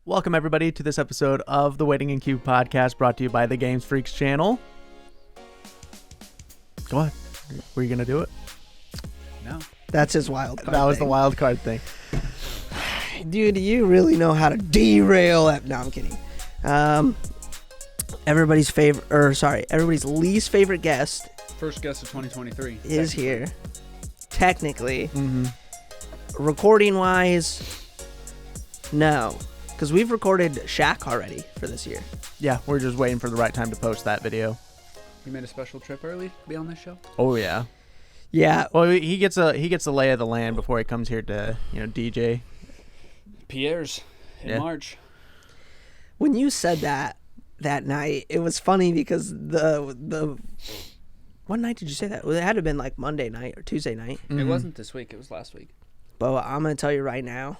Welcome, everybody, to this episode of the Waiting in Queue podcast brought to you by the Games Phreeks channel. Go on. Were you going to do it? No. That's his wild card That was thing. the wild card thing. Dude, you really know how to derail that. No, I'm kidding. Everybody's least favorite guest First guest of 2023. is here. Technically. Mm-hmm. Recording-wise, no. Because we've recorded Shaq already for this year. Yeah, we're just waiting for the right time to post that video. You made a special trip early to be on this show? Oh, yeah. Yeah. Well, he gets the lay of the land before he comes here to, DJ. Pierre's in March. When you said that night, it was funny because the what night did you say that? Well, it had to have been like Monday night or Tuesday night. Mm-hmm. It wasn't this week. It was last week. But I'm going to tell you right now,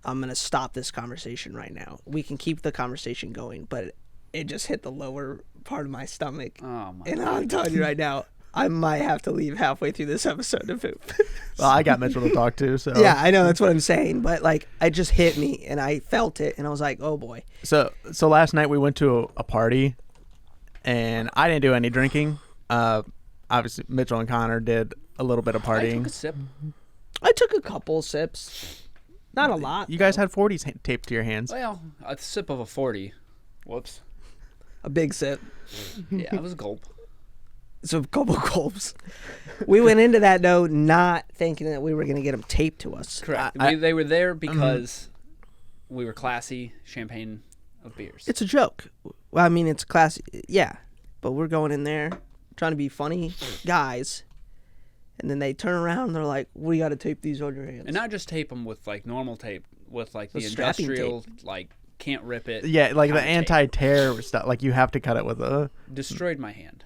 I'm going to stop this conversation right now. We can keep the conversation going, but it just hit the lower part of my stomach. Oh, my And God. I'm telling you right now, I might have to leave halfway through this episode to poop. Well, I got Mitchell to talk to, so. Yeah, I know. That's what I'm saying. But, like, it just hit me, and I felt it, and I was like, oh, boy. So last night we went to a party, and I didn't do any drinking. Obviously, Mitchell and Connor did a little bit of I partying. took a sip. I took a couple sips. Not a lot. You guys had 40s taped to your hands. Well, a sip of a 40. Whoops. A big sip. Yeah, it was a gulp. So a couple gulps. We went into that, though, not thinking that we were going to get them taped to us. Correct. They were there because we were classy champagne of beers. It's a joke. Well, I mean, it's classy. Yeah. But we're going in there trying to be funny guys. And then they turn around and they're like, we got to tape these on your hands. And not just tape them with, like, normal tape, with, like, the strapping industrial, like, can't rip it. Yeah, like the kind of tape. anti-tear stuff. Like, you have to cut it with a... Destroyed my hand.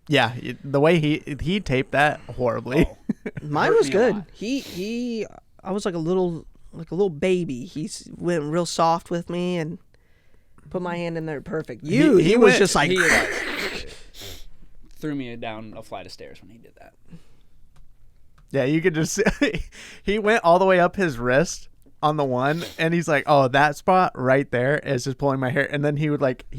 Yeah, the way he taped that horribly. Oh. Mine hurt was me a good. lot. I was like a little baby. Went real soft with me and put my hand in there perfect. He was went- just like... He threw me down a flight of stairs when he did that. Yeah, you could just see, he went all the way up his wrist on the one, and he's like, oh, that spot right there is just pulling my hair. And then he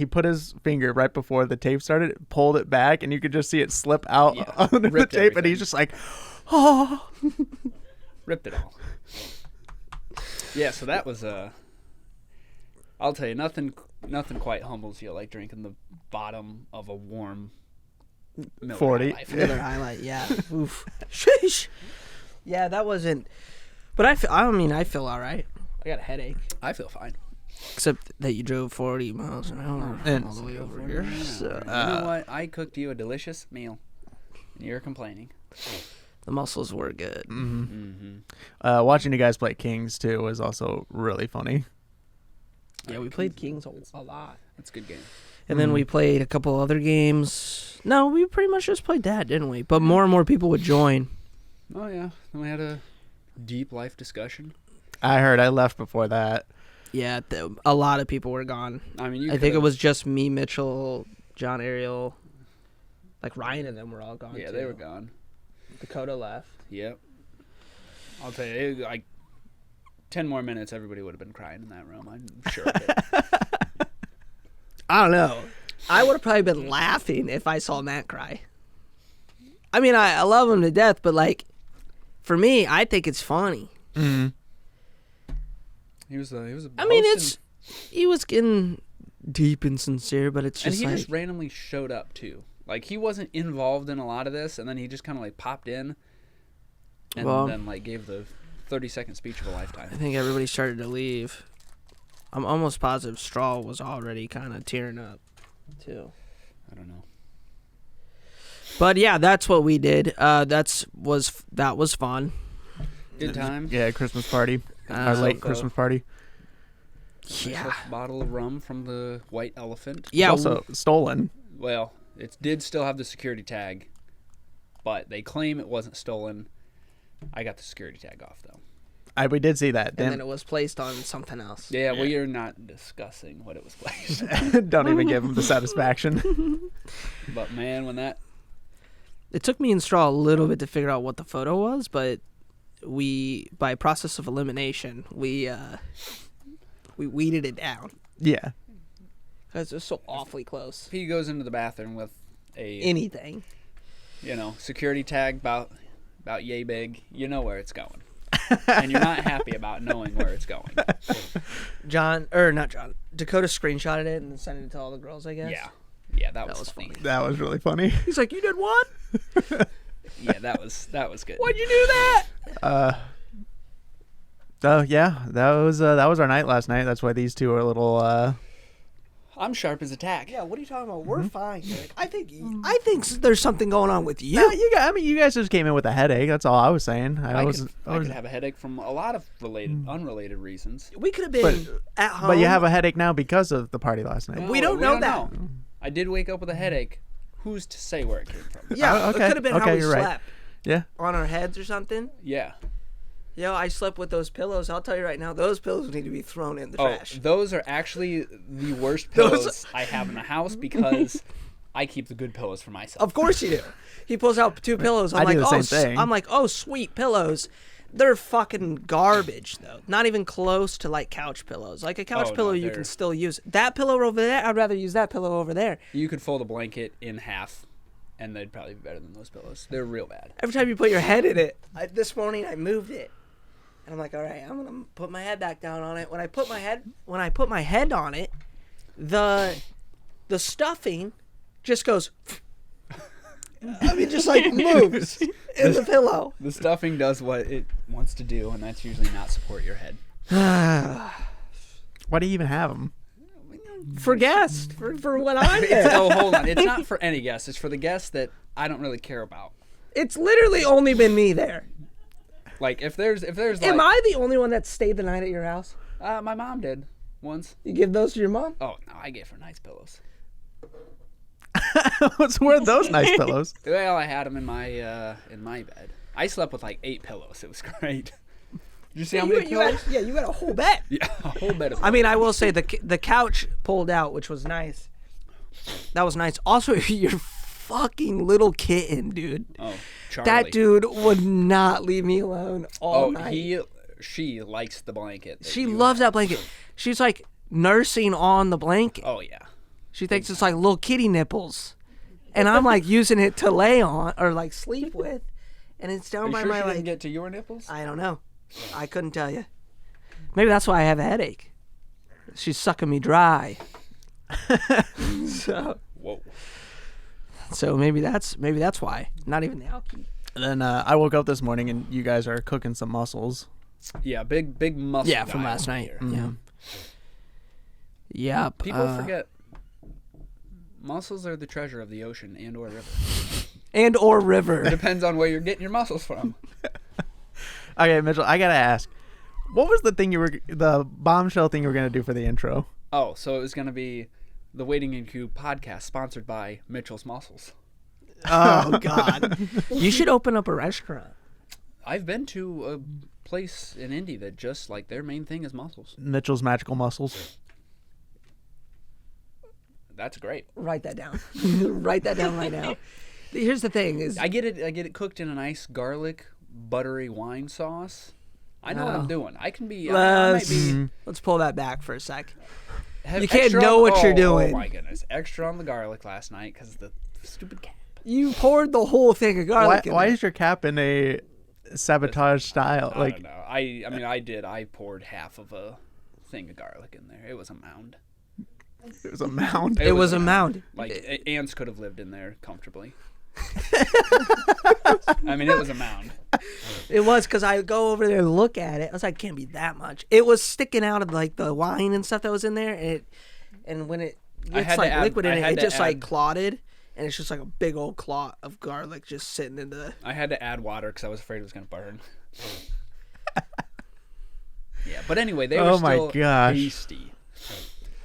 put his finger right before the tape started, pulled it back, and you could just see it slip out under the ripped tape, everything. and he's just like, oh. Ripped it all. Yeah, so that was I'll tell you, nothing quite humbles you like drinking the bottom of a warm Miller 40. High Life. Another highlight, yeah. Oof. Sheesh. Yeah, that wasn't... But I feel all right. I got a headache. I feel fine. Except that you drove 40 miles an hour And- all the way over here. So, You know what? I cooked you a delicious meal, and you're complaining. the muscles were good. Watching you guys play Kings, too, was also really funny. Yeah, we played Kings a lot. That's a good game. And then we played a couple other games. No, we pretty much just played that, didn't we? But more and more people would join. Oh, yeah. Then we had a deep life discussion. I heard I left before that. Yeah, a lot of people were gone. I mean, I think it was just me, Mitchell, John Ariel, like Ryan and them were all gone. Yeah, too. they were gone. Dakota left. Yep. I'll tell you, like 10 more minutes, everybody would have been crying in that room. I'm sure of it. I don't know. I would have probably been laughing if I saw Matt cry. I mean, I love him to death, but like, for me, I think it's funny. Mm-hmm. He was a I mean, host he was getting deep and sincere, but it's and just he like, just randomly showed up too. Like he wasn't involved in a lot of this, and then he just kind of like popped in, and Well- then like gave the 30-second speech of a I lifetime. think everybody started to leave. I'm almost positive Straw was already kind of tearing up, too. I don't know. But yeah, that's what we did. That was fun. Good time. Yeah, Christmas party. Our late Christmas party. Yeah. Nice bottle of rum from the White Elephant. Yeah. Also stolen. Well, it did still have the security tag, but they claim it wasn't stolen. I got the security tag off though. We did see that. And then it was placed on something else. Yeah, we are not discussing what it was placed. Don't even give him the satisfaction. But man, when that It took me and Straw a little bit to figure out what the photo was, but we, by process of elimination, we we weeded it down Yeah. because it was so awfully close. If he goes into the bathroom with a Anything. security tag about yay big, you know where it's going. And you're not happy about knowing where it's going. Dakota screenshotted it and sent it to all the girls, I guess. Yeah, that was funny. That was really funny. He's like, "You did what? Yeah, that was good. Why'd you do that?" So yeah, that was our night last night. That's why these two are a little. I'm sharp as a tack. Yeah, what are you talking about? We're fine. I think there's something going on with you. Yeah, you guys just came in with a headache. That's all I was saying. I could have a headache from a lot of unrelated reasons. We could have been at home. But you have a headache now because of the party last night. We don't know that. I did wake up with a headache. Who's to say where it came from? Yeah, okay. It could have been how we you're slept. Right. Yeah. On our heads or something. Yeah. I slept with those pillows. I'll tell you right now, those pillows need to be thrown in the trash. Those are actually the worst pillows I have in the house because I keep the good pillows for myself. Of course you do. He pulls out 2 pillows. I'm do the same thing. I'm like, oh, sweet pillows. They're fucking garbage, though. Not even close to like couch pillows. Like a couch pillow, you can still use. That pillow over there, I'd rather use that pillow over there. You could fold a blanket in half, and they'd probably be better than those pillows. They're real bad. Every time you put your head in it, this morning I moved it, and I'm like, all right, I'm gonna put my head back down on it. When I put my head on it, the stuffing just goes. I mean, just like moves in the pillow. The stuffing does what it wants to do, and that's usually not support your head. Why do you even have them? For guests, for when I'm there. Oh, hold on. It's not for any guests. It's for the guests that I don't really care about. It's literally only been me there. Like if there's like, am I the only one that stayed the night at your house? My mom did once. You give those to your mom? Oh no, I gave her nice pillows. What's worth those nice pillows? Well, I had them in my bed. I slept with like 8 pillows. It was great. Did you see how many pillows? You got a whole bed. Yeah, a whole bed of pillows. I mean, I will say the couch pulled out, which was nice. That was nice. Also, your fucking little kitten, dude. Oh, Charlie. That dude would not leave me alone all night. She likes the blanket. She loves that blanket. She's like nursing on the blanket. Oh yeah. She thinks it's like little kitty nipples, and I'm like using it to lay on or like sleep with, and it's down Are you by sure my she like. didn't get to your nipples? I don't know. I couldn't tell you. Maybe that's why I have a headache. She's sucking me dry. Whoa. So maybe that's why. Not even the alky. And then I woke up this morning and you guys are cooking some mussels. Yeah, big muscle. Yeah, from guy last over night. here. Yeah. Yep. People forget mussels are the treasure of the ocean and or river. And or river. It depends on where you're getting your mussels from. Okay, Mitchell, I gotta ask, what was the bombshell thing you were gonna do for the intro? Oh, so it was going to be the Waiting in Queue podcast sponsored by Mitchell's Mussels. Oh God. You should open up a restaurant. I've been to a place in Indy that just like their main thing is mussels. Mitchell's Magical Mussels. That's great. Write that down. Write that down right now. Here's the thing: is I get it cooked in a nice garlic buttery wine sauce. I know what I'm doing. I can be. I might be. Let's pull that back for a sec. have You can't extra know on- what you're doing. Oh my goodness! Extra on the garlic last night because the stupid cap. You poured the whole thing of garlic. Why in is your cap in a sabotage style? I don't know. I mean, I did. I poured half of a thing of garlic in there. It was a mound. It was a mound. It was a mound. Like ants could have lived in there comfortably. I mean, it was a mound. It was because I go over there and look at it. I was like, can't be that much. It was sticking out of like the wine and stuff that was in there, and when it gets had to like add- liquid in I it, had it to just like add- clotted, and it's just like a big old clot of garlic just sitting in the. I had to add water because I was afraid it was going to burn. Yeah, but anyway, they were Oh my still gosh. tasty.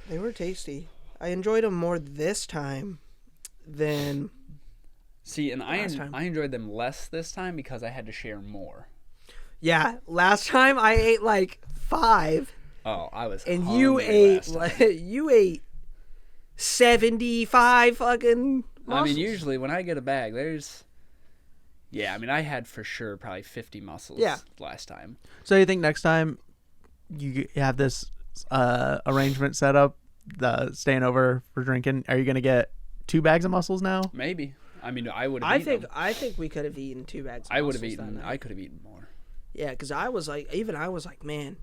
They were tasty. I enjoyed them more this time than. See, and I Last time. enjoyed them less this time because I had to share more. Yeah, last time I ate like 5, Oh, I was and hungry you ate last time. you ate 75 fucking. I mean, mussels. usually when I get a bag, there's. Yeah, I mean, I had for sure probably 50 mussels Yeah. last time. So you think next time you have this arrangement set up, staying over for drinking, are you gonna get 2 bags of mussels now? Maybe. I mean, I would have. I think we could have eaten 2 bags. Of I would have mussels that eaten. night. I could have eaten more. Yeah, because I was like, man,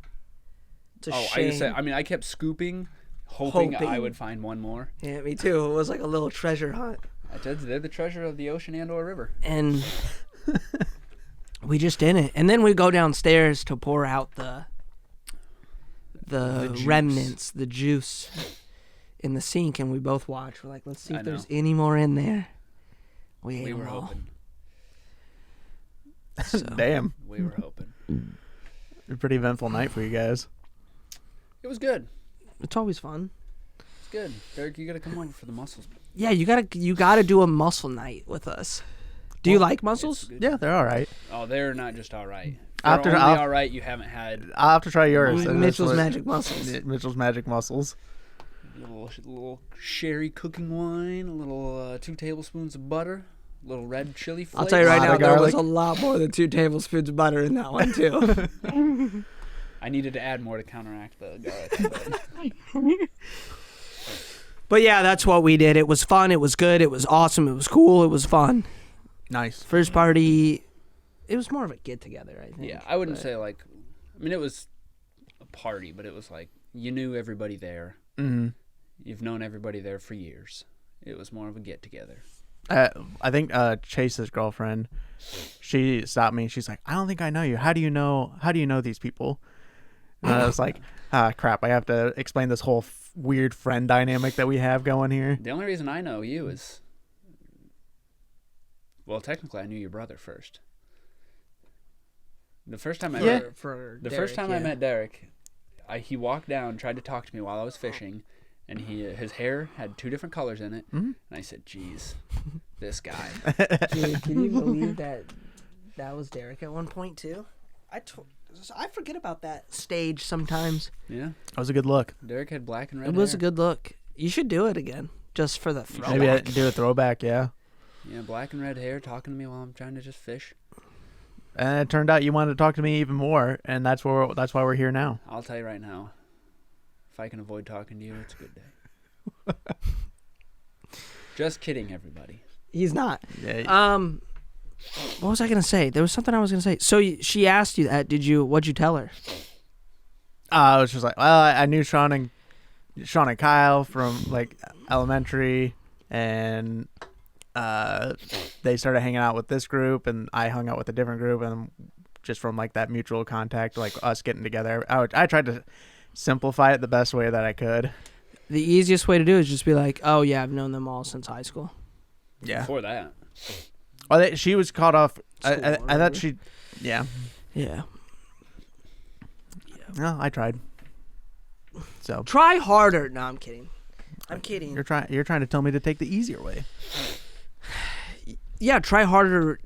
it's a I shame. used to, I mean, I kept scooping, hoping I would find one more. Yeah, me too. It was like a little treasure hunt. They're the treasure of the ocean and/or river. And we just didn't. And then we go downstairs to pour out the juice. remnants, the juice in the sink, and we both watch. We're like, let's see I if there's know. any more in there. We We ate were them all. hoping. So, Damn, We were hoping. a pretty eventful night for you guys. It was good. it's always fun. It's good. Derek, you gotta come over for the mussels. Yeah, you gotta do a muscle night with us. Do you like mussels? It's good. Yeah, they're all right. Oh, they're not just all right. After- They're only I'll- all right. You haven't had I'll have to try yours. and that's Mitchell's what- Magic Mussels. Mitchell's Magic Mussels. a little sherry cooking wine, a little 2 tablespoons of butter, a little red chili flakes. I'll tell you right Lot now, of there was garlic. a lot more than 2 tablespoons of butter in that one too. I needed to add more to counteract the garlic. But yeah, that's what we did. It was fun. It was good. It was awesome. It was cool. It was fun. Nice. First party, it was more of a get together, I think. Yeah, I wouldn't but- say like. I mean, it was a party, but it was like you knew everybody there. Mm-hmm. You've known everybody there for years. It was more of a get together. I think Chase's girlfriend, she stopped me. She's like, I don't think I know you. How do you know these people? And I was like, crap. I have to explain this whole weird friend dynamic that we have going here. The only reason I know you is, well, technically I knew your brother first. The first time I Yeah. met, For the Derek, first time yeah. I met Derek, he walked down, tried to talk to me while I was fishing, and his hair had 2 different colors in it, and I said, "Geez, this guy." Dude, can you believe that was Derek at one point too? I forget about that stage sometimes. Yeah, That was a good look. Derek had black and red. It was a hair. good look. You should do it again, just for the throwback. Maybe I do a throwback, yeah. Yeah, black and red hair, talking to me while I'm trying to just fish. And it turned out you wanted to talk to me even more, and that's why we're here now. I'll tell you right now, if I can avoid talking to you, it's a good day. Just kidding, everybody. He's not. Yeah. What was I gonna say? There was something I was gonna say. So she asked you that. What'd you tell her? I was just like, well, I knew Sean and Kyle from like elementary, and they started hanging out with this group, and I hung out with a different group, and just from like that mutual contact, like us getting together, I tried to simplify it the best way that I could. The easiest way to do it is just be like, oh yeah, I've known them all since high school. Yeah. Before that, Oh, she was caught off. I School, thought she. Yeah. Yeah. No, I tried. So Try harder. No, I'm kidding. I'm kidding. you're trying to tell me to take the easier way. Yeah, try harder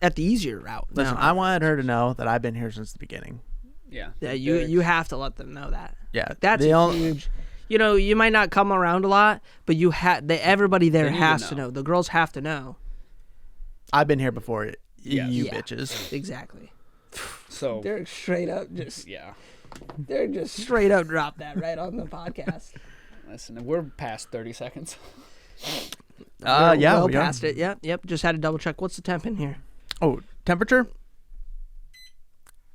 at the easier route. Listen, I wanted her to know that I've been here since the beginning. yeah. Yeah, you have to let them know that. Yeah, That's huge. You know, you might not come around a lot, but everybody there They need to has to know. know. The girls have to know. I've been here before you Yeah. bitches. Exactly. So Derek straight up just yeah. Derek just straight up dropped that right on the podcast. Listen, we're past 30 seconds. We're Yeah, well we are. past it. Yep. Just had to double check. What's the temp in here? Oh, temperature?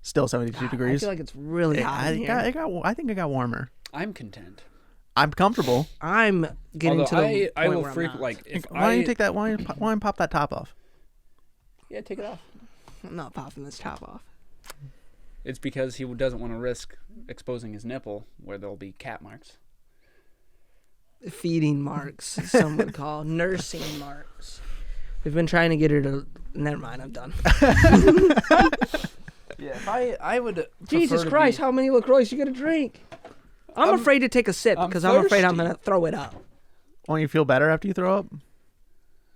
Still 72 I degrees. feel like it's really hot in here. I think it got warmer. I'm content. I'm comfortable. I'm getting Although to the I point will where I'm freak not. like if Why don't you take that? Why don't you pop that top off? Yeah, take it off. I'm not popping this top off. It's because he doesn't want to risk exposing his nipple where there'll be cat marks. Feeding marks, some would call nursing marks. We've been trying to get her to. Never mind. I'm done. Yeah, if I would. Jesus Christ! How many LaCroix you gonna drink? I'm afraid to take a sip I'm because I'm afraid I'm thirsty. gonna throw it up. Won't you feel better after you throw up?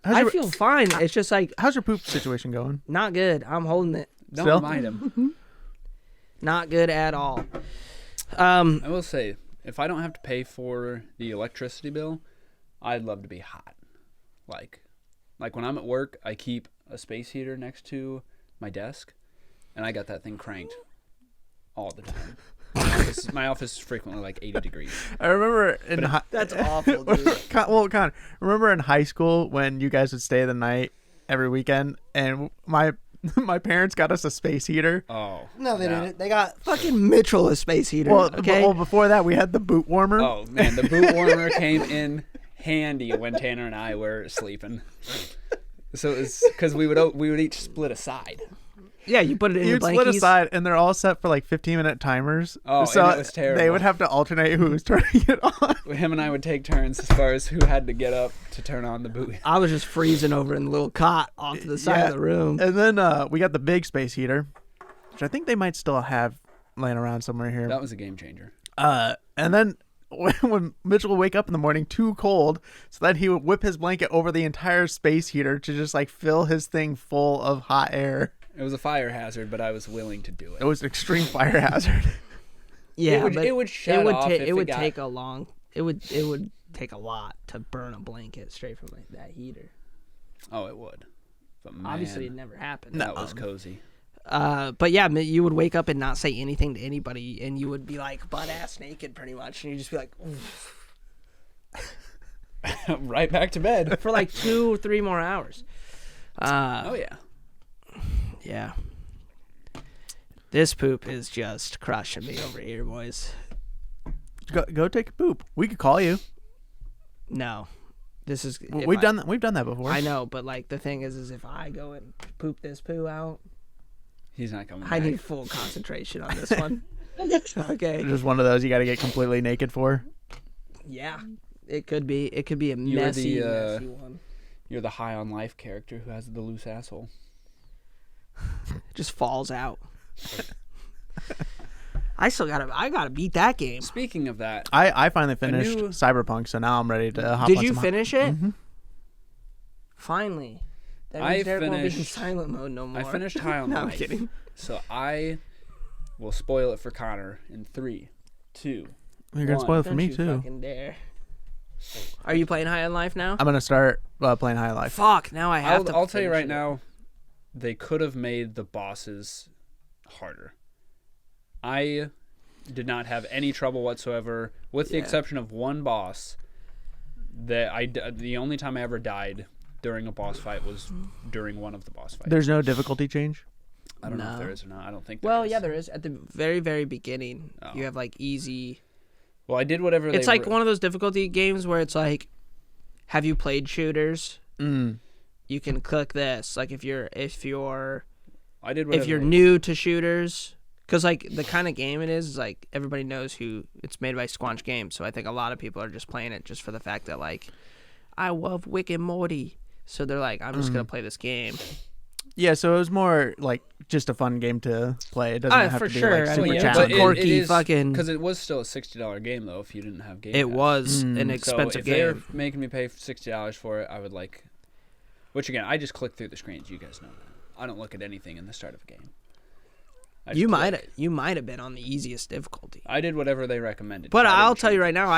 I feel fine. It's just like How's your poop situation going? not good. I'm holding it. Don't Still? remind him. Not good at all. I will say, if I don't have to pay for the electricity bill, I'd love to be hot. Like when I'm at work, I keep a space heater next to my desk, and I got that thing cranked all the time. My office is frequently like 80 degrees. I remember in That's awful, dude. Connor, remember in high school when you guys would stay the night every weekend, and my parents got us a space heater. Oh. No, they didn't. They got fucking Mitchell a space heater. Well, okay. well, before that we had the boot warmer. Oh man, the boot warmer came in handy when Tanner and I were sleeping. So it's because we would each split a side. Yeah, you put it in your You'd blankies. split aside, and they're all set for like 15-minute timers. Oh, so and it was terrible. They would have to alternate who was turning it on. Him and I would take turns as far as who had to get up to turn on the boot. I was just freezing over in the little cot off to the side of the room. And then we got the big space heater, which I think they might still have laying around somewhere here. That was a game changer. And then when Mitchell would wake up in the morning too cold, so then he would whip his blanket over the entire space heater to just like fill his thing full of hot air. It was a fire hazard, but I was willing to do It it. was an extreme fire hazard. Yeah, but it would shut off if it would got... take a long. It would take a lot to burn a blanket straight from like that heater. Oh, it would. But man, Obviously, it never happened. that was cozy. But yeah, you would wake up and not say anything to anybody, and you would be like butt ass naked pretty much, and you'd just be like, oof, Right back to bed. for like 2 or 3 more hours. Oh yeah. Yeah. This poop is just crushing me over here, boys. Go take a poop. We could call you. No. This is We've done that before. I know, but like the thing is if I go and poop this poo out, He's not coming I back. need full concentration on this one. Okay. Just one of those you got to get completely naked for. Yeah. It could be a You're messy, the, messy one. You're the high on life character who has the loose asshole. Just falls out. I gotta beat that game. Speaking of that, I finally finished new- Cyberpunk, so now I'm ready to hop Did on you some- finish it? Mhm. Finally. That I means Derek won't be in finished- silent mode no more. I finished High on No, I'm Life. kidding. So I will spoil it for Connor in 3, 2. You're gonna One. spoil it for Don't me you too. fucking dare. Are you playing High on Life now? I'm gonna start playing High Life. Fuck, now I have to I'll tell you finish right it. now, they could have made the bosses harder. I did not have any trouble whatsoever, with the Yeah. exception of one boss. The only time I ever died during a boss fight was during one of the boss fights. There's no difficulty change. I don't know if No. there is or not. I don't think. Well, there is. yeah, there is. At the very, very beginning, Oh. you have like easy. Well, I did whatever. It's they like one of those difficulty games where it's like, have you played shooters? You can click this. Like if you're I did if whatever you're they- new to shooters, because like the kind of game it is like everybody knows who it's made by Squanch Games, so I think a lot of people are just playing it just for the fact that like I love Rick and Morty, so they're like I'm just gonna play this game. Yeah, so it was more like just a fun game to play. It doesn't have for to be sure. like I super mean, it's challenging. a quirky fucking- because it was still a $60 game though. If you didn't have Game It Pass. was an So expensive so if they're game. making me pay $60 for it, I would like. Which again, I just click through the screens. You guys know that. I don't look at anything in the start of a game. I just click. You might have been on the easiest difficulty. I did whatever they recommended. But I I'll didn't tell you change right now,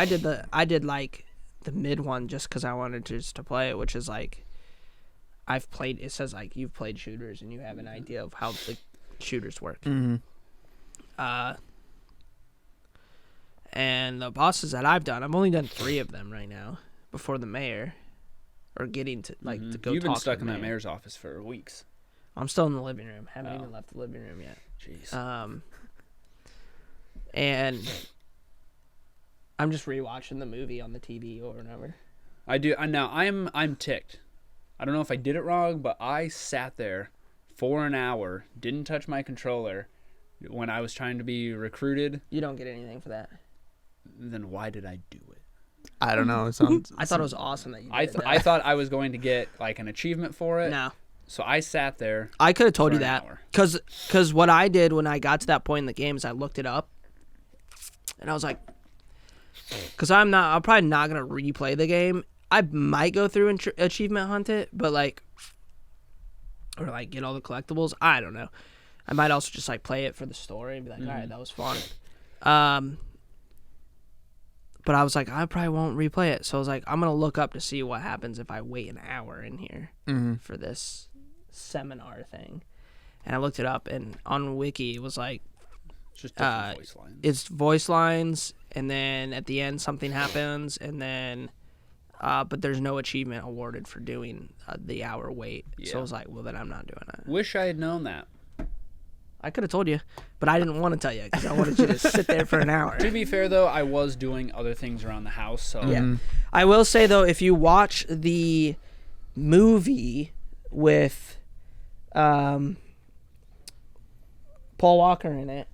I did like the mid one just because I wanted to play it, which is like I've played. It says like you've played shooters and you have an idea of how the shooters work. Mhm. And the bosses that I've done, I've only done 3 of them right now before the mayor, or getting to like to go. You've been talk stuck to in the that mayor. mayor's office for weeks. I'm still in the living room. Haven't Oh. even left the living room yet. Jeez. And I'm just rewatching the movie on the TV over and over. I do. Now I'm ticked. I don't know if I did it wrong, but I sat there for an hour, didn't touch my controller when I was trying to be recruited. You don't get anything for that. Then why did I do it? I don't know. It sounds. I thought it was awesome that you did that. I thought I was going to get like an achievement for it. No. So I sat there. I could have told For you an that hour. because what I did when I got to that point in the game is I looked it up and I was like, because I'm probably not gonna replay the game. I might go through and achievement hunt it, but like, or like get all the collectibles. I don't know. I might also just like play it for the story and be like, all right, that was fun. But I was like, I probably won't replay it. So I was like, I'm gonna look up to see what happens if I wait an hour in here for this seminar thing. And I looked it up, and on Wiki it was like It's just different voice lines. It's voice lines, and then at the end something happens, and then but there's no achievement awarded for doing the hour wait. So I was like, well, then I'm not doing it. Wish I had known that. I could have told you, but I didn't want to tell you because I wanted you to sit there for an hour. To be fair, though, I was doing other things around the house, so Yeah. I will say, though, if you watch the movie with Paul Walker in it,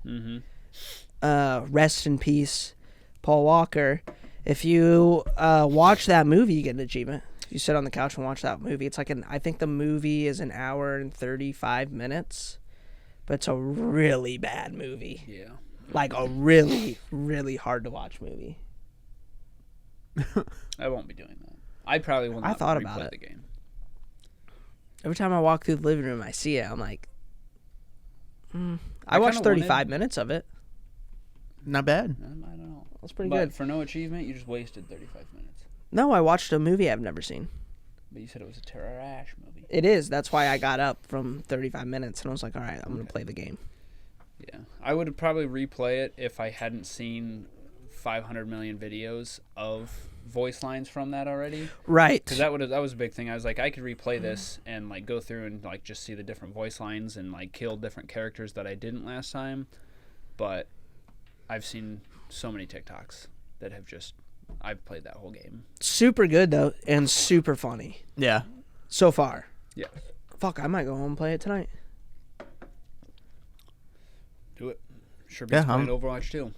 rest in peace, Paul Walker. If you watch that movie, you get an achievement. If you sit on the couch and watch that movie, it's like I think the movie is an hour and 35 minutes, but it's a really bad movie. yeah. Like a really, really hard to watch movie. I won't be doing that. I probably will not I thought replay about it. the game. Every time I walk through the living room, I see it. I'm like, I I watched kinda 35 minutes of it. Not bad. I don't know. That's pretty But good. for no achievement, you just wasted 35 minutes. No, I watched a movie I've never seen. But you said it was a trash movie. It is. That's why I got up from 35 minutes and I was like, all right, I'm going to play the game. Yeah. I would probably replay it if I hadn't seen 500 million videos of voice lines from that already. Right. Because that was a big thing. I was like, I could replay this and like go through and like just see the different voice lines and like kill different characters that I didn't last time. But I've seen so many TikToks that have just I've played that whole game. Super good, though, and super funny Yeah. so far. Yeah. Fuck, I might go home and play it tonight. Do it. Sure beats Yeah, playing Overwatch too.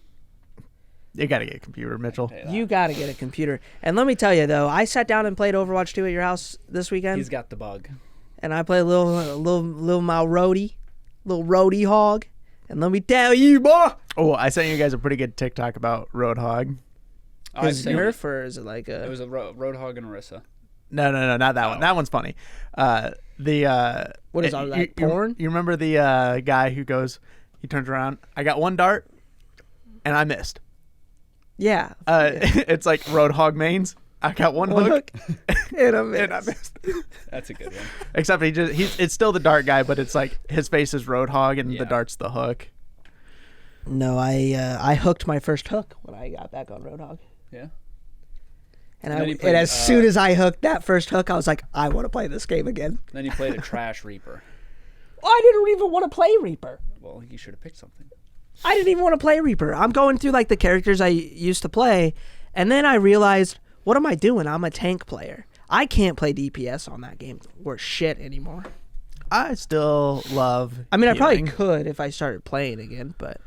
You got to get a computer, Mitchell. Hey, that. You got to get a computer. And let me tell you, though, I sat down and played Overwatch 2 at your house this weekend. He's got the bug. And I played a little my roadie, little roadie hog. And let me tell you, boy. Oh, I sent you guys a pretty good TikTok about Roadhog. I've Is seen it. Nerf or is it like a... It was a Roadhog and Orisa. No, not that one. Oh. That one's funny. What is all that, porn? You remember the guy who goes, he turns around, I got one dart, and I missed. Yeah. It's like Roadhog mains. I got one hook, and I and I missed. That's a good one. Except it's still the dart guy, but it's like his face is Roadhog and Yeah. the dart's the hook. No, I hooked my first hook when I got back on Roadhog. Yeah. And, And then I, you played, and as soon as I hooked that first hook, I was like, I want to play this game again. Then you played a Trash Reaper. I didn't even want to play Reaper. Well, you should have picked something. I didn't even want to play Reaper. I'm going through like the characters I used to play, and then I realized, what am I doing? I'm a tank player. I can't play DPS on that game worth shit anymore. I still love I mean, I probably healing. could if I started playing again, but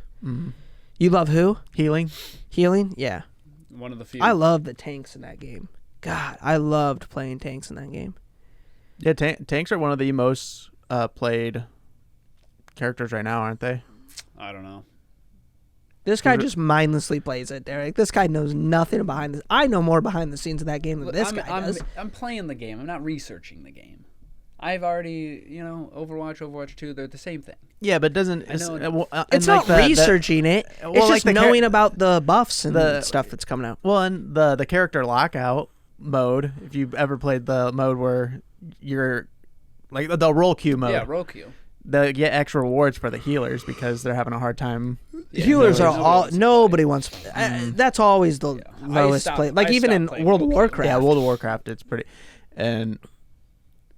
you love who? Healing. Healing? Yeah. One of the few. I love the tanks in that game. God, I loved playing tanks in that game. Yeah, tanks are one of the most played characters right now, aren't they? I don't know. This guy just mindlessly plays it, Derek. This guy knows nothing behind this. I know more behind the scenes of that game than this guy does. I'm playing the game. I'm not researching the game. I've already, Overwatch 2, they're the same thing. Yeah, but doesn't I know It's like not researching it. well, It's like just the knowing about the buffs and the- stuff that's coming out. Well, and the character lockout mode, if you've ever played the mode where you're like the roll queue mode, Yeah, Roku. they get extra rewards for the healers because they're having a hard time. Yeah, Healers are nobody wants to play. nobody wants. That's always the I lowest stopped- play. Like I even stopped in playing World of Roku. Warcraft. Yeah, World of Warcraft, it's pretty. And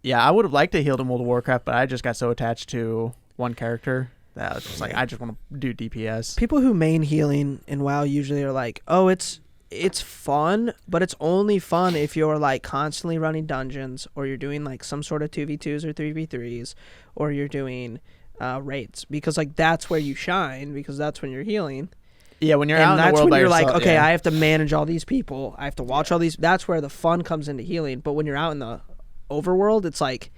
yeah, I would have liked to heal in World of Warcraft, but I just got so attached to one character that I was just like, I just want to do DPS. People who main healing in WoW usually are like, oh, it's fun, but it's only fun if you're like constantly running dungeons or you're doing like some sort of 2v2s or 3v3s or you're doing raids, because like that's where you shine, because that's when you're healing. Yeah, when you're And out in the that's world when by you're like, yourself, okay, yeah. I have to manage all these people. I have to watch all these. That's where the fun comes into healing. But when you're out in the overworld, it's like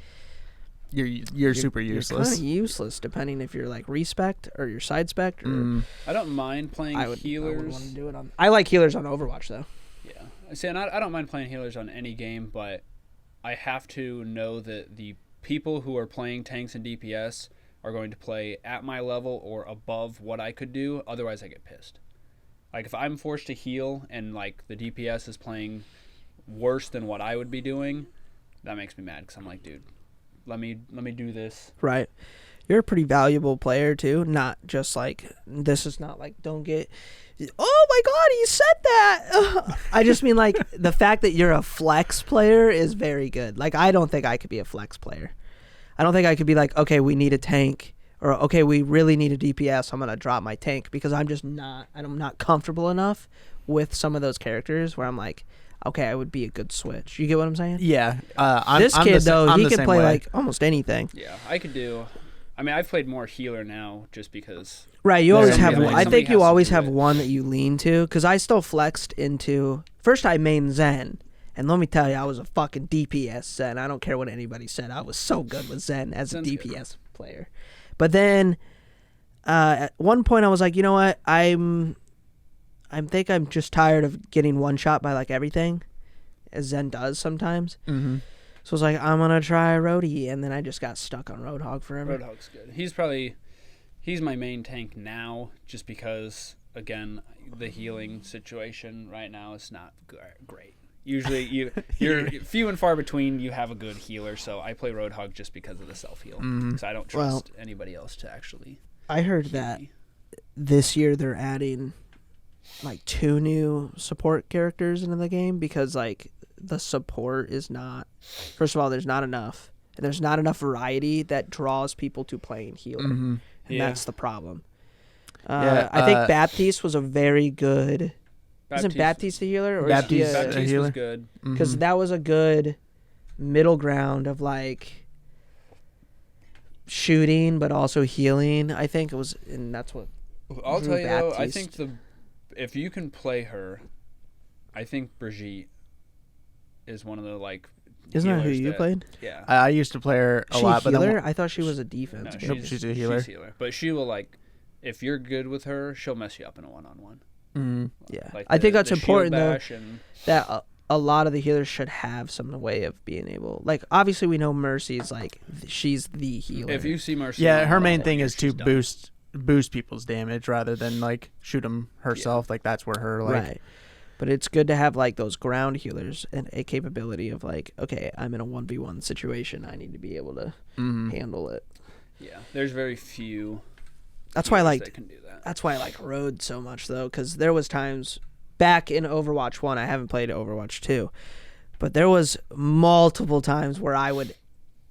you're super You're useless. kind of useless, depending if you're like respect or you're side spec. Or I don't mind playing I would healers. want to do it on. I like healers on Overwatch though. Yeah. See, and I don't mind playing healers on any game, but I have to know that the people who are playing tanks and DPS are going to play at my level or above what I could do. Otherwise, I get pissed. Like, if I'm forced to heal and, like, the DPS is playing worse than what I would be doing, that makes me mad because I'm like, dude, let me do this. Right. You're a pretty valuable player too. Not just like this is not like don't get. Oh my God, he said that. I just mean like the fact that you're a flex player is very good. Like I don't think I could be a flex player. I don't think I could be like, okay, we need a tank, or okay, we really need a DPS. I'm gonna drop my tank because I'm just not. I'm not comfortable enough with some of those characters where I'm like, okay, I would be a good switch. You get what I'm saying? Yeah. This kid though, he can play like almost anything. Yeah, I could do. I mean, I've played more healer now just because. Right, you always have one. I somebody think you has to always do have it. one that you lean to, because I still flexed into... First, I main Zen, and let me tell you, I was a fucking DPS Zen. I don't care what anybody said. I was so good with Zen as a Zen's DPS good. player. But then, at one point, I was like, you know what? I think I'm just tired of getting one shot by, like, everything, as Zen does sometimes. Mm-hmm. So I was like, I'm going to try Roadie, and then I just got stuck on Roadhog forever. Roadhog's good. He's my main tank now, just because again the healing situation right now is not great. Usually you're few and far between. You have a good healer, so I play Roadhog just because of the self heal. Because I don't trust anybody else to actually. I heard heal that me. this year they're adding like 2 new support characters into the game because like the support is not. First of all, there's not enough, and there's not enough variety that draws people to playing healer, and that's the problem. I think Baptiste was a very good. Isn't Baptiste a healer? Or Baptiste Baptiste a healer? was good. Because that was a good middle ground of like shooting, but also healing. I think it was, and that's what. I'll drew tell you though, I Baptiste. think if you can play her, I think Brigitte is one of the like. Isn't that who healers you played? Yeah. I used to play her a She lot, but healer? then I thought she was a defense. No, player. Nope, she's a healer. But she will like, if you're good with her, she'll mess you up in a one-on-one. Yeah, Like I think that's the shield important though. bash and- That a lot of the healers should have some way of being able. Like obviously we know Mercy's like she's the healer. If you see Mercy, yeah, on her one main on thing one, is to she's done. boost people's damage rather than like shoot them herself. Like that's where her like. Right. But it's good to have like those ground healers and a capability of like, okay, I'm in a 1v1 situation. I need to be able to handle it. Yeah, there's very few. That's why I healers liked. that can do that. That's why I like Road so much though, because there was times back in Overwatch 1. I haven't played Overwatch 2, but there was multiple times where I would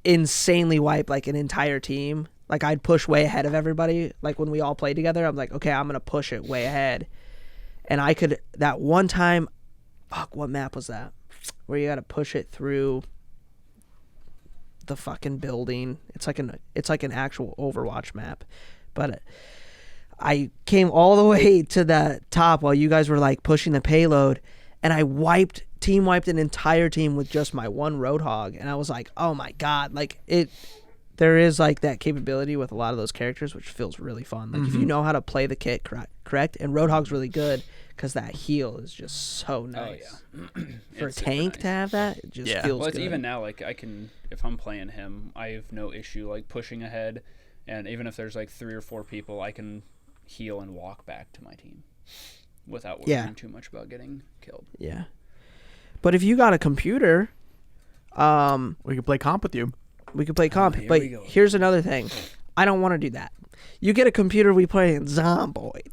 insanely wipe like an entire team. Like I'd push way ahead of everybody. Like when we all played together, I'm like, okay, I'm gonna push it way ahead. And I could, that one time, fuck, what map was that? Where you got to push it through the fucking building. It's like an actual Overwatch map. But I came all the way to the top while you guys were like pushing the payload, and I team wiped an entire team with just my one Roadhog. And I was like, oh my God, like there is like that capability with a lot of those characters, which feels really fun. Like if you know how to play the kit correct, and Roadhog's really good because that heal is just so nice. Oh yeah. For a It's super tank nice. to have that, it just Yeah. feels Well, it's good. even now like I can, if I'm playing him, I have no issue like pushing ahead, and even if there's like 3 or 4 people, I can heal and walk back to my team without worrying too much about getting killed. Yeah. But if you got a computer, We could play comp with you. we could play comp. here But we go. here's another thing. I don't want to do that. You get a computer, we play in Zomboid.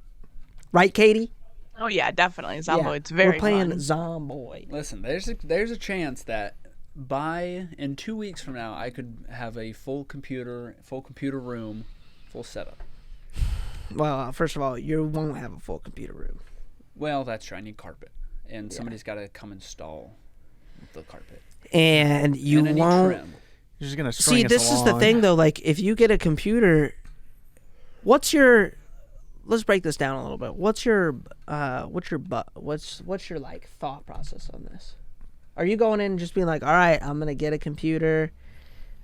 Right, Katie? Oh yeah, definitely. Yeah. Zomboid's very We're playing fun. Zomboid. Listen, there's a chance that in 2 weeks from now I could have a full computer room, full setup. Well, first of all, you won't have a full computer room. Well, that's true. I need carpet, and somebody's got to come install the carpet. And you and I need won't. trim. You're just gonna string See, us this is the along. thing, though. Like, if you get a computer, what's your? Let's break this down a little bit. What's your like thought process on this? Are you going in and just being like, all right, I'm gonna get a computer,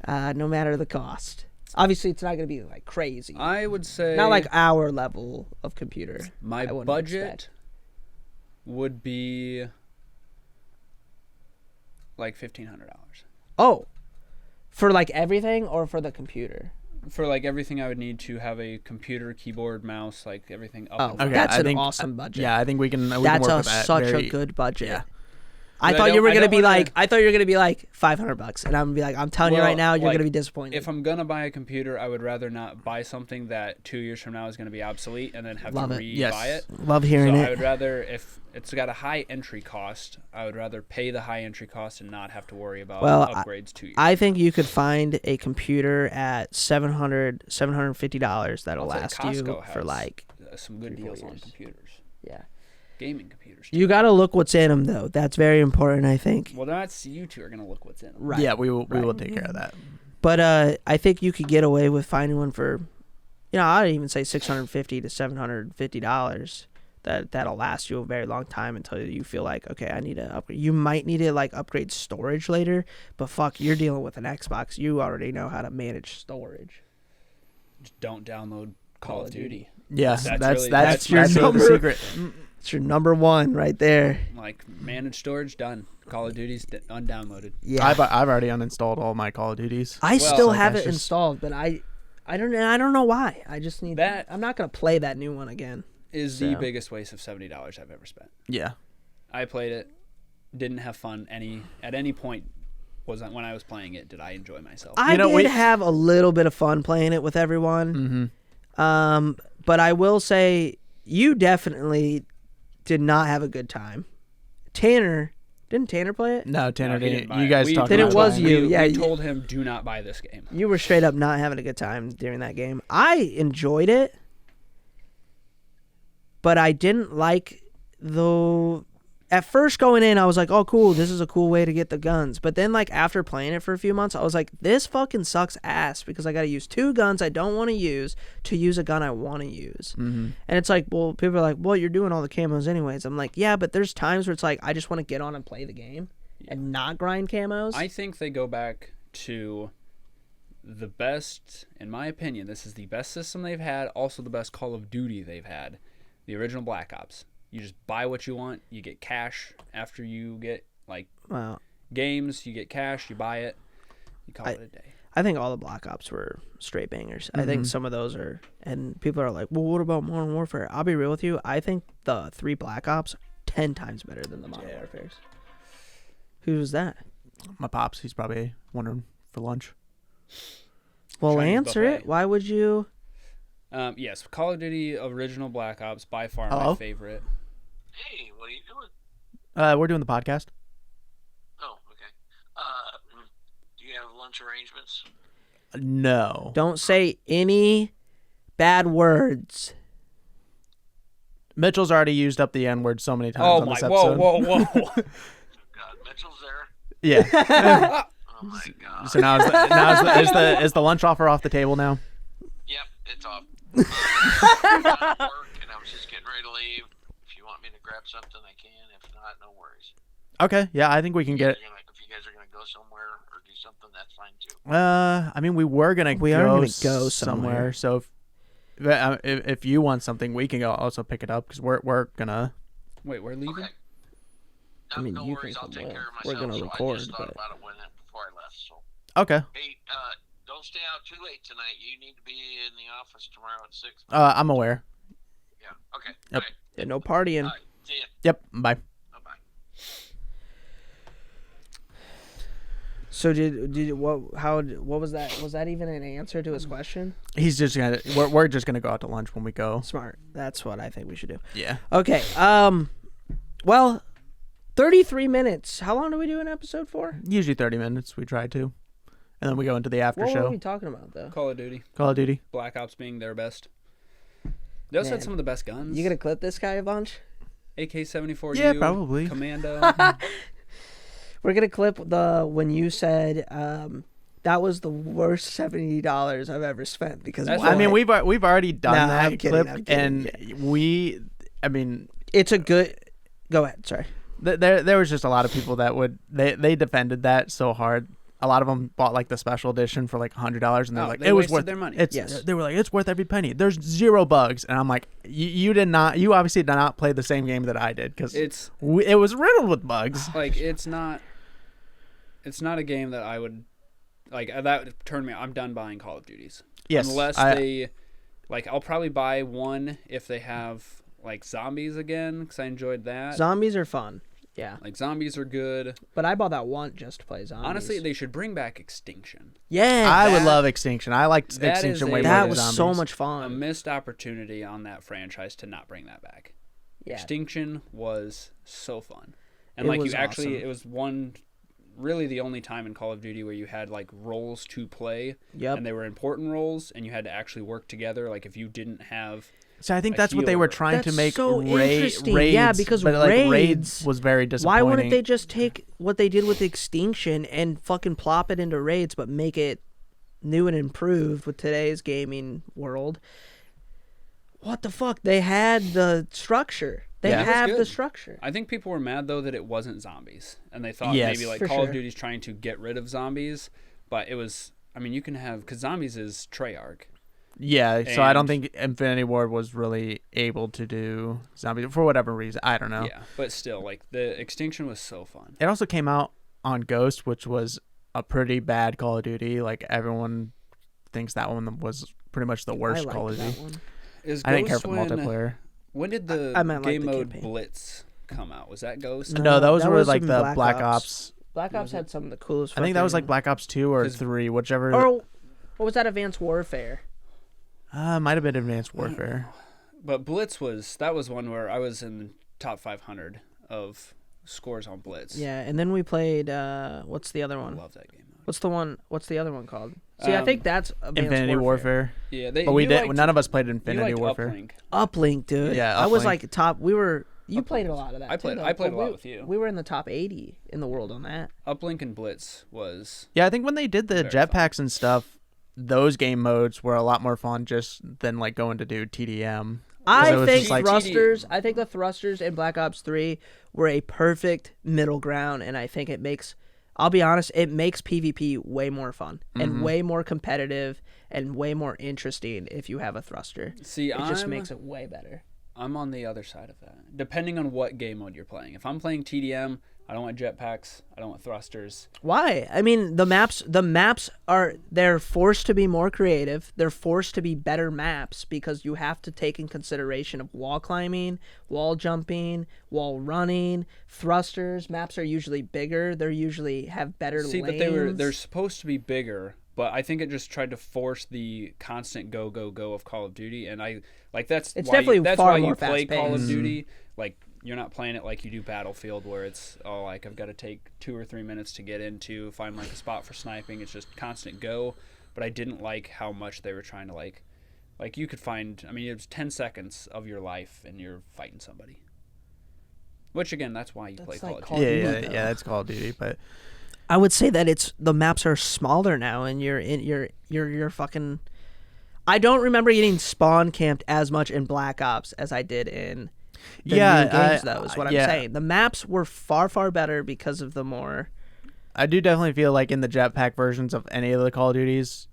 no matter the cost? Obviously, it's not gonna be like crazy. I would say Not like our level of computer. my I wouldn't budget expect. would be like $1,500 Oh, for like everything or for the computer? for like everything I would need to have a computer, keyboard, mouse, like everything up. Oh, and Okay, running. that's I an think- awesome budget. Yeah, I think we can. We That's can work with that. such Very- a good budget. Yeah. I thought you were gonna be like, $500, and I'm gonna be like, I'm telling you right now, you're gonna be disappointed. If I'm gonna buy a computer, I would rather not buy something that 2 years from now is gonna be obsolete and then have to re-buy it. Love hearing it. I would rather, if it's got a high entry cost, I would rather pay the high entry cost and not have to worry about upgrades 2 years. I think you could find a computer at $750 that'll last you for like some good deals on computers. Yeah. Gaming computers. You got to look what's in them, though. That's very important, I think. Well, that's you two are going to look what's in them. Right. Yeah, we will take care of that. But I think you could get away with finding one for, I'd even say $650 to $750. That'll last you a very long time until you feel like, okay, I need to upgrade. You might need to like upgrade storage later, but fuck, you're dealing with an Xbox. You already know how to manage storage. Just don't download Call of Duty. Yes, that's your number. Secret. It's your number one right there. Like managed storage done. Call of Duty's undownloaded. Yeah, I've already uninstalled all my Call of Duties. I still have it installed, but I don't know why. I just need that. I'm not gonna play that new one again. Is the biggest waste of $70 I've ever spent. Yeah, I played it, didn't have fun at any point. Wasn't when I was playing it. Did I enjoy myself? I did have a little bit of fun playing it with everyone. Mm-hmm. But I will say you definitely did not have a good time. Didn't Tanner play it? No, Tanner didn't. You it. guys talked Then about it was you. We told him do not buy this game. You were straight up not having a good time during that game. I enjoyed it, but I didn't like at first going in, I was like, oh, cool, this is a cool way to get the guns. But then, like, after playing it for a few months, I was like, this fucking sucks ass because I got to use 2 guns I don't want to use a gun I want to use. Mm-hmm. And it's like, well, people are like, well, you're doing all the camos anyways. I'm like, yeah, but there's times where it's like, I just want to get on and play the game and not grind camos. I think they go back to the best, in my opinion, this is the best system they've had, also the best Call of Duty they've had, the original Black Ops. You just buy what you want. You get cash after you get, games. You get cash. You buy it. You call it a day. I think all the Black Ops were straight bangers. I think some of those are... And people are like, well, what about Modern Warfare? I'll be real with you. I think the 3 Black Ops 10 times better than the Modern Warfares. Who was that? My pops. He's probably wondering for lunch. Well, Chinese answer buffet. it. Why would you... Yes, Call of Duty original Black Ops, by far my favorite. Hey, what are you doing? We're doing the podcast. Oh, okay. Do you have lunch arrangements? No. Don't say any bad words. Mitchell's already used up the N-word so many times on this episode. Whoa. God, Mitchell's there? Yeah. Oh, my God. So now is the lunch offer off the table now? Yep, it's off. I'm at work, and I was just getting ready to leave. If you want me to grab something, I can. If not, no worries. Okay. Yeah, I think we can get it. If you guys are going to go somewhere or do something, that's fine, too. I mean, we are gonna go somewhere. So if you want something, we can go also pick it up because we're gonna. Wait, we're leaving? Okay. I mean, no you worries, can I'll come take care of We're myself. gonna So record, I just thought but about it before I left, so. Okay. Hey, don't stay out too late tonight. You need to be in the office tomorrow at 6. I'm aware. Yeah. Okay. Yep. All right. yeah, no partying. All right. See ya. Yep. Bye. Bye-bye. So what was that? Was that even an answer to his question? He's just gonna. We're just gonna go out to lunch when we go. Smart. That's what I think we should do. Yeah. Okay. Well, 33 minutes. How long do we do an episode for? Usually 30 minutes. We try to, and then we go into the after What show. were we talking about though? Call of Duty. Call of Duty. Black Ops being their best. They also Man. had some of the best guns. You gonna clip this guy a bunch? AK-74U. Yeah, probably. Commando. We're gonna clip when you said that was the worst $70 I've ever spent because That's I mean, we've already done No, that I'm kidding, clip, I'm kidding. and I mean, it's a good. Go ahead. Sorry. there was just a lot of people that they defended that so hard. A lot of them bought like the special edition for like $100, and they're like, they it was wasted worth their money. Yes. They were like, it's worth every penny. There's 0 bugs, and I'm like, you obviously did not play the same game that I did because it was riddled with bugs. Like it's not a game that I would like. That turned me. I'm done buying Call of Duties. Yes, unless they like. I'll probably buy one if they have like zombies again because I enjoyed that. Zombies are fun. Yeah. Like zombies are good. But I bought that one just to play zombies. Honestly, they should bring back Extinction. yeah. I would that- love Extinction. I liked that Extinction is way a- more that than was zombies. so much A fun. missed opportunity on that franchise to not bring that back. Yeah. Extinction was so fun. And It like was you actually awesome. it was really the only time in Call of Duty where you had like roles to play Yep. and they were important roles and you had to actually work together. Like if you didn't have So I think a that's what they were healer. trying to That's make so raids. interesting. Yeah, because but like raids- raids was very disappointing. Why wouldn't they just take what they did with Extinction and fucking plop it into raids, but make it new and improved with today's gaming world? What the fuck? They had the structure. They Yeah. It was have the good. structure. I think people were mad though that it wasn't zombies, and they thought Yes. maybe like For Call of sure. Duty's trying to get rid of zombies, but it was. I mean, you can have because zombies is Treyarch. Yeah, so I don't And- think Infinity Ward was really able to do zombies for whatever reason. I don't know. Yeah, but still, like the Extinction was so fun. It also came out on Ghost, which was a pretty bad Call of Duty. Like everyone thinks that one was pretty much the worst I Call liked of that Duty. one. Is I didn't care Ghost for when- multiplayer. When did the I meant like game the mode campaign. Blitz come out? Was that Ghost? No, those that were was like in the Black Ops. Ops. Black Was Ops it? had some of the coolest. I think that was like fucking- Black Ops 2 or 'Cause- 3, whichever. Or what was that? Advanced Warfare. Might have been Advanced Warfare. But Blitz was one where I was in the top 500 of scores on Blitz. Yeah, and then we played. What's the other I one? love that game mode. What's the one? What's the other one called? See, I think that's Advanced Infinity Warfare. Yeah, But we did. None of us played you Infinity liked Warfare. Uplink. Uplink, dude. Yeah, I was Uplink. like top. We were. You Uplink played a was- lot of that. I too, played- though, I played but a lot we- with you. We were in the top 80 in the world on that. Uplink and Blitz was Yeah, I think when they did the Very fun. jetpacks and stuff, those game modes were a lot more fun just than like going to do TDM. I it was think just like- thrusters. I think the thrusters in Black Ops 3 were a perfect middle ground, and I think it makes. I'll be honest, it makes PvP way more fun and way more competitive and way more interesting if you have a thruster. See, It just makes it way better. I'm on the other side of that. Depending on what game mode you're playing. If I'm playing TDM, I don't want jetpacks. I don't want thrusters. Why? I mean, the maps are they're forced to be more creative. They're forced to be better maps because you have to take in consideration of wall climbing, wall jumping, wall running, thrusters. Maps are usually bigger. They're usually have better See, lanes. but they're supposed to be bigger, but I think it just tried to force the constant go go go of Call of Duty, and I like that's It's why definitely that's far why more you play Call of fast-paced. Duty. Like you're not playing it like you do Battlefield, where it's like I've got to take 2 or 3 minutes to get into, find like a spot for sniping. It's just constant go. But I didn't like how much they were trying to like you could find. I mean, it was 10 seconds of your life, and you're fighting somebody. Which again, that's why you play That's Call like of Call Duty. of Yeah, Duty, yeah, though. yeah. That's Call of Duty, but I would say that it's the maps are smaller now, and you're fucking. I don't remember getting spawn camped as much in Black Ops as I did in the Yeah, new games. Though is what I'm yeah. saying. The maps were far better because of the more. I do definitely feel like in the jetpack versions of any of the Call of Duties,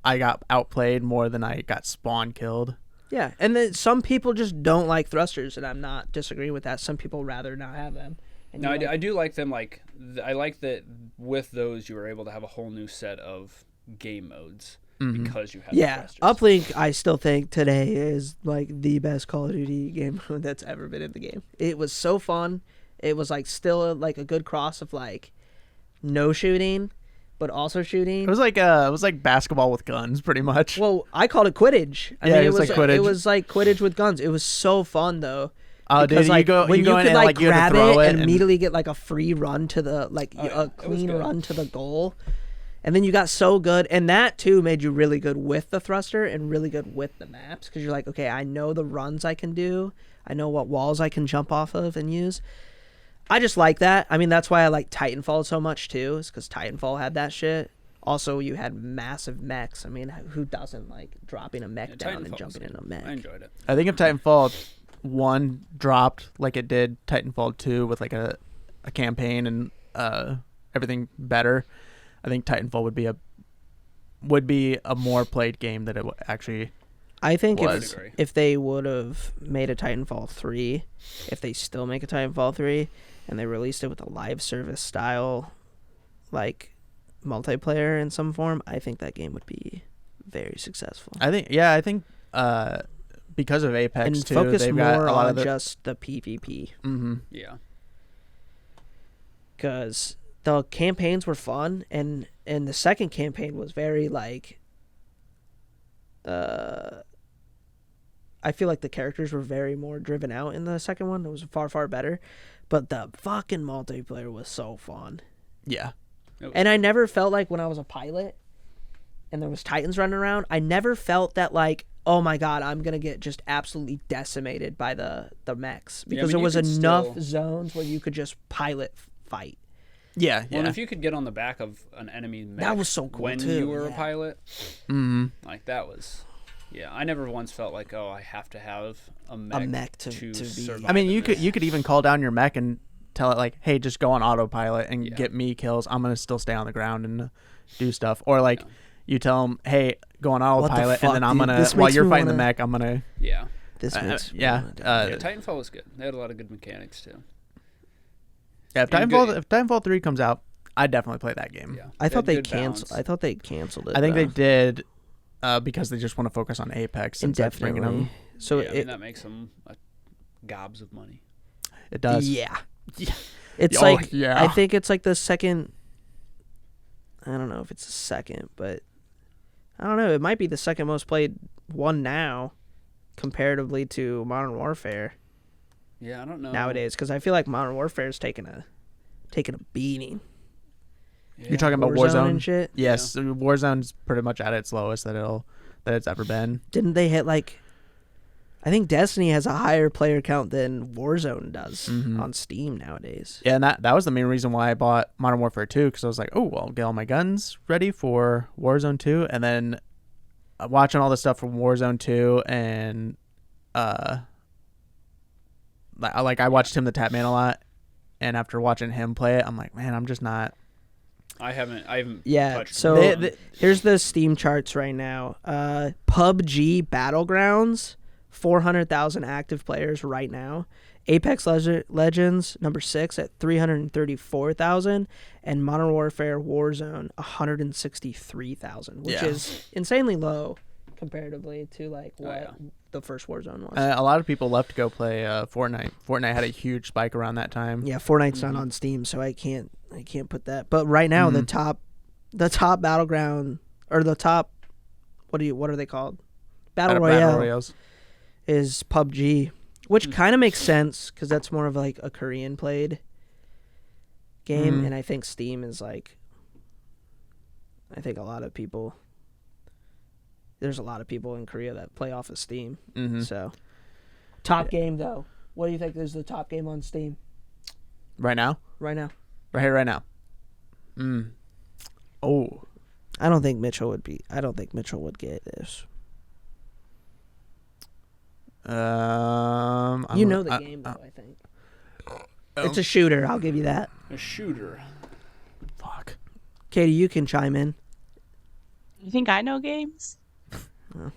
I got outplayed more than I got spawn killed. Yeah, and then some people just don't like thrusters, and I'm not disagreeing with that. Some people rather not have them. And No, you I do like them. Like I like that with those, you were able to have a whole new set of game modes because you have Yeah, thrusters. Uplink, I still think today is like the best Call of Duty game mode that's ever been in the game. It was so fun. It was like still like a good cross of like no shooting, but also shooting. It was like basketball with guns, pretty much. Well, I called it Quidditch. I Yeah, mean, it was like Quidditch. It was like Quidditch with guns. It was so fun though. Oh, Because, dude, like, when you go in could and like you have grab to throw it and immediately get like a free run to the yeah, a it was clean good. run to the goal, and then you got so good, and that too made you really good with the thruster and really good with the maps because you're like, okay, I know the runs I can do, I know what walls I can jump off of and use. I just like that. I mean, that's why I like Titanfall so much too, is because Titanfall had that shit. Also, you had massive mechs. I mean, who doesn't like dropping a mech down and Titanfall was jumping in good. a mech? I enjoyed it. I think if Titanfall 1 dropped like it did Titanfall 2 with like a campaign and everything better, I think Titanfall would be a more played game than it actually. I think Was. if they would have made a Titanfall 3, if they still make a Titanfall 3, and they released it with a live service style, like multiplayer in some form, I think that game would be very successful. I think because of Apex And too, focus they've got more a lot on of the. just the PvP. Mm-hmm. Yeah. because the campaigns were fun, and the second campaign was very like. I feel like the characters were very more driven out in the second one. It was far better, but the fucking multiplayer was so fun. Yeah. And I never felt like when I was a pilot and there was Titans running around, I never felt that like, oh my god, I'm gonna get just absolutely decimated by the mechs, because there was enough zones where you could just pilot fight. Yeah. Well, and if you could get on the back of an enemy mech, that was so cool when too. you were a pilot, like that was. Yeah, I never once felt like, oh, I have to have a mech to survive. I mean, you could even call down your mech and tell it like, hey, just go on autopilot and get me kills. I'm gonna still stay on the ground and do stuff. Or like, you tell them, hey, go on autopilot, and then I'm gonna while you're fighting the mech, I'm gonna. Yeah. This makes Titanfall was good. They had a lot of good mechanics too. Yeah, if Titanfall 3 comes out, I'd definitely play that game. Yeah. I thought they canceled. I thought they canceled it. I think they did. Because they just want to focus on Apex indefinitely. Them. So I mean, that makes them gobs of money. It does. Yeah. It's I think it's like the second. I don't know if it's the second, but I don't know. It might be the second most played one now, comparatively to Modern Warfare. Yeah, I don't know nowadays, because I feel like Modern Warfare is taking a beating. Yeah. You're talking about Warzone and shit? Yes, Warzone's pretty much at its lowest that it's ever been. Didn't they hit like? I think Destiny has a higher player count than Warzone does on Steam nowadays. Yeah, and that was the main reason why I bought Modern Warfare 2, because I was like, oh, well, get all my guns ready for Warzone 2, and then watching all the stuff from Warzone 2, and like I watched Tim the Tapman a lot, and after watching him play it, I'm like, man, I'm just not. I haven't. Yeah. Touched So here's the Steam charts right now. PUBG Battlegrounds, 400,000 active players right now. Apex Legends number 6 at 334,000, and Modern Warfare Warzone 163,000, which is insanely low comparatively to like what the first Warzone was. A lot of people left to go play Fortnite. Fortnite had a huge spike around that time. Yeah, Fortnite's not on Steam, so I can't put that. But right now, the top battleground, or the top, what are they called? Battle Royale is PUBG, which kind of makes sense because that's more of like a Korean played game, and I think Steam is like. I think there's a lot of people in Korea that play off of Steam. So, top game though. What do you think is the top game on Steam? Right now? Right now. Right here, right now. Oh. I don't think Mitchell would get this. You know the game though, I think. It's a shooter, I'll give you that. A shooter. Fuck. Katie, you can chime in. You think I know games?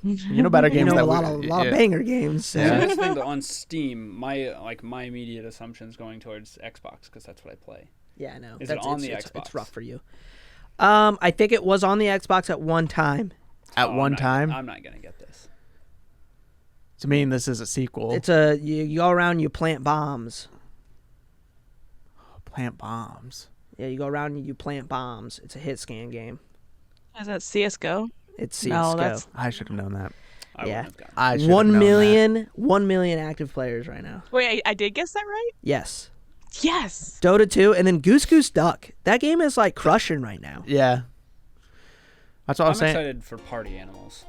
You know better games. You know a lot of banger games. So. Yeah. So that's the thing though, on Steam, my immediate assumption is going towards Xbox because that's what I play. Yeah, I know. Is it on the Xbox? It's rough for you. I think it was on the Xbox at one time. At one time? I'm not gonna get this. To me, this is a sequel. It's you go around, you plant bombs. Plant bombs. Yeah, you go around and you plant bombs. It's a hit scan game. Is that CS:GO? It's CS:GO. No, I should have known that. I should 1 million active players right now. Wait, I did guess that right? Yes. Yes. Dota 2, and then Goose Goose Duck. That game is like crushing right now. Yeah. That's what I was saying. I'm excited for Party Animals.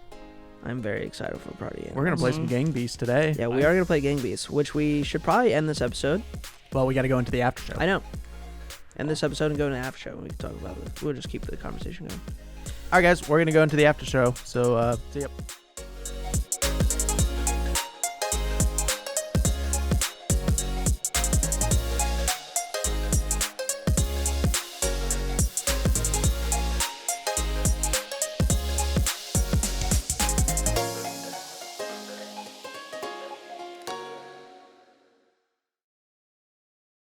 I'm very excited for Party Animals. We're going to play some Gang Beasts today. Yeah, we are going to play Gang Beasts, which we should probably end this episode. Well, we got to go into the after show. I know. End this episode and go into the after show. We can talk about it. We'll just keep the conversation going. All right, guys, we're going to go into the after show. So, see ya.